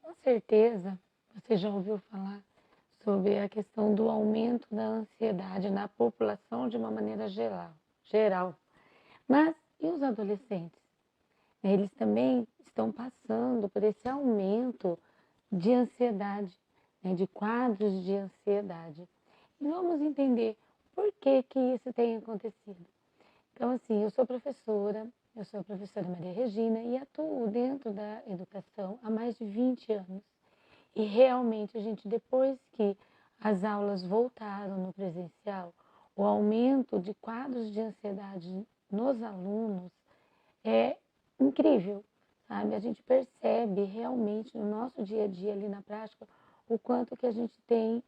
Com certeza, você já ouviu falar sobre a questão do aumento da ansiedade na população de uma maneira geral. Mas e os adolescentes? Eles também estão passando por esse aumento de ansiedade, né, de quadros de ansiedade. E vamos entender por que que isso tem acontecido. Então, assim, eu sou a professora Maria Regina e atuo dentro da educação há mais de 20 anos. E realmente, a gente, depois que as aulas voltaram no presencial, o aumento de quadros de ansiedade nos alunos é incrível, sabe? A gente percebe realmente no nosso dia a dia ali na prática o quanto que a gente tem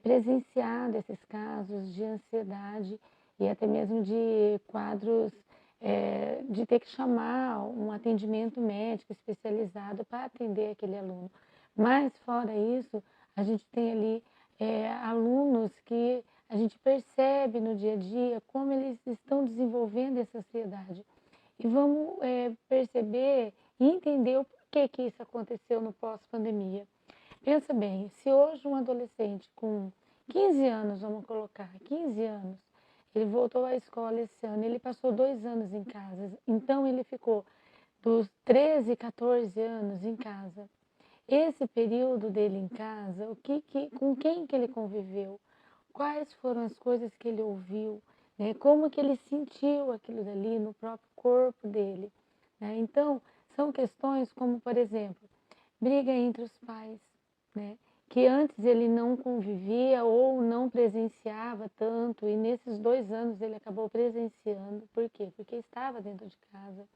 presenciado esses casos de ansiedade e até mesmo de quadros de ter que chamar um atendimento médico especializado para atender aquele aluno. Mas fora isso, a gente tem ali alunos que a gente percebe no dia a dia como eles estão desenvolvendo essa ansiedade. E vamos perceber e entender o porquê que isso aconteceu no pós-pandemia. Pensa bem, se hoje um adolescente com 15 anos, vamos colocar, 15 anos, ele voltou à escola esse ano, ele passou 2 anos em casa, então ele ficou dos 13, 14 anos em casa. Esse período dele em casa, com quem que ele conviveu? Quais foram as coisas que ele ouviu? Né? Como que ele sentiu aquilo dali no próprio corpo dele? Né? Então, são questões como, por exemplo, briga entre os pais, né? Que antes ele não convivia ou não presenciava tanto, e nesses 2 anos ele acabou presenciando. Por quê? Porque estava dentro de casa.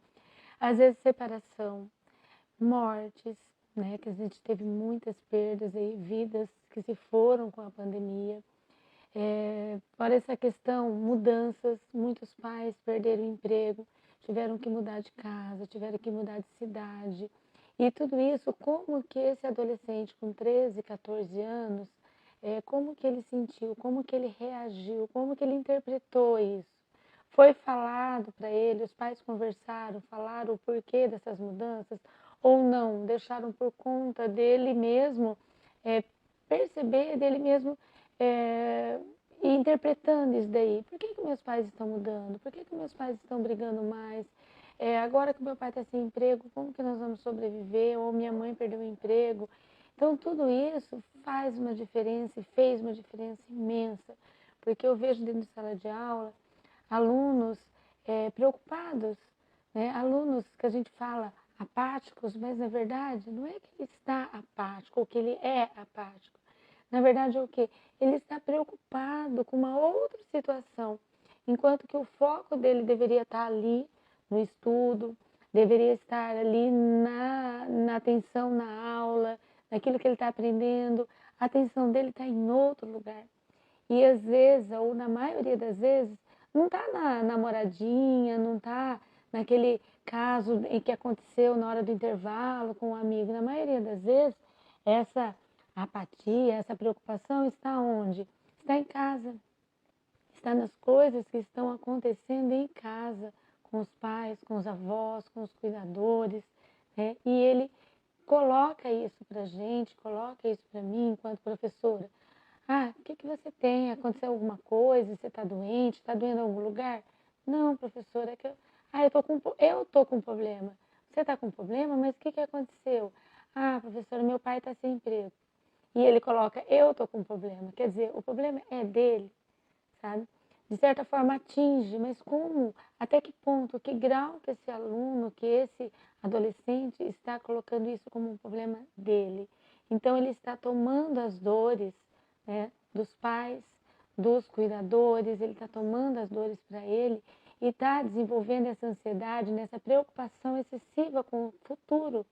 Às vezes, separação, mortes, né? Que a gente teve muitas perdas aí, vidas que se foram com a pandemia. Para essa questão, mudanças, muitos pais perderam o emprego, tiveram que mudar de casa, tiveram que mudar de cidade. E tudo isso, como que esse adolescente com 13, 14 anos, como que ele sentiu, como que ele reagiu, como que ele interpretou isso? Foi falado para ele, os pais conversaram, falaram o porquê dessas mudanças, ou não, deixaram por conta dele mesmo é, perceber, dele mesmo é, interpretando isso daí. Por que meus pais estão mudando? Por que meus pais estão brigando mais? Agora que meu pai está sem emprego, como que nós vamos sobreviver? Ou minha mãe perdeu o emprego. Então, tudo isso faz uma diferença e fez uma diferença imensa. Porque eu vejo dentro de sala de aula alunos preocupados, né? Alunos que a gente fala apáticos, mas na verdade não é que ele está apático ou que ele é apático. Na verdade é o que? Ele está preocupado com uma outra situação, enquanto que o foco dele deveria estar ali no estudo, deveria estar ali na atenção na aula, naquilo que ele está aprendendo, a atenção dele está em outro lugar. E às vezes, ou na maioria das vezes, não está na namoradinha, não está naquele caso em que aconteceu na hora do intervalo com um amigo. Na maioria das vezes, essa apatia, essa preocupação está onde? Está em casa. Está nas coisas que estão acontecendo em casa, com os pais, com os avós, com os cuidadores, né? E ele coloca isso para a gente, coloca isso para mim enquanto professora. Ah, o que que você tem? Aconteceu alguma coisa? Você está doente? Está doendo em algum lugar? Não, professora, é que eu tô com um problema. Você está com um problema? Mas o que que aconteceu? Ah, professora, meu pai está sem emprego. E ele coloca, eu tô com um problema. Quer dizer, o problema é dele, sabe? De certa forma atinge, mas como? Até que ponto? Que grau que esse aluno, que esse adolescente está colocando isso como um problema dele? Então ele está tomando as dores, né, dos pais, dos cuidadores, ele está tomando as dores para ele e está desenvolvendo essa ansiedade, nessa preocupação excessiva com o futuro,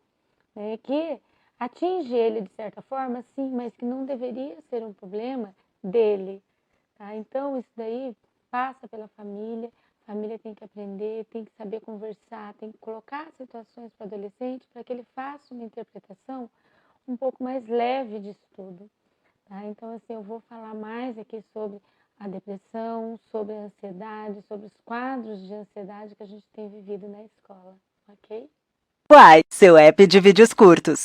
né, que atinge ele de certa forma, sim, mas que não deveria ser um problema dele. Tá? Então, isso daí passa pela família, a família tem que aprender, tem que saber conversar, tem que colocar situações para o adolescente para que ele faça uma interpretação um pouco mais leve disso tudo. Tá? Então, assim, eu vou falar mais aqui sobre a depressão, sobre a ansiedade, sobre os quadros de ansiedade que a gente tem vivido na escola, ok? Uai, seu app de vídeos curtos.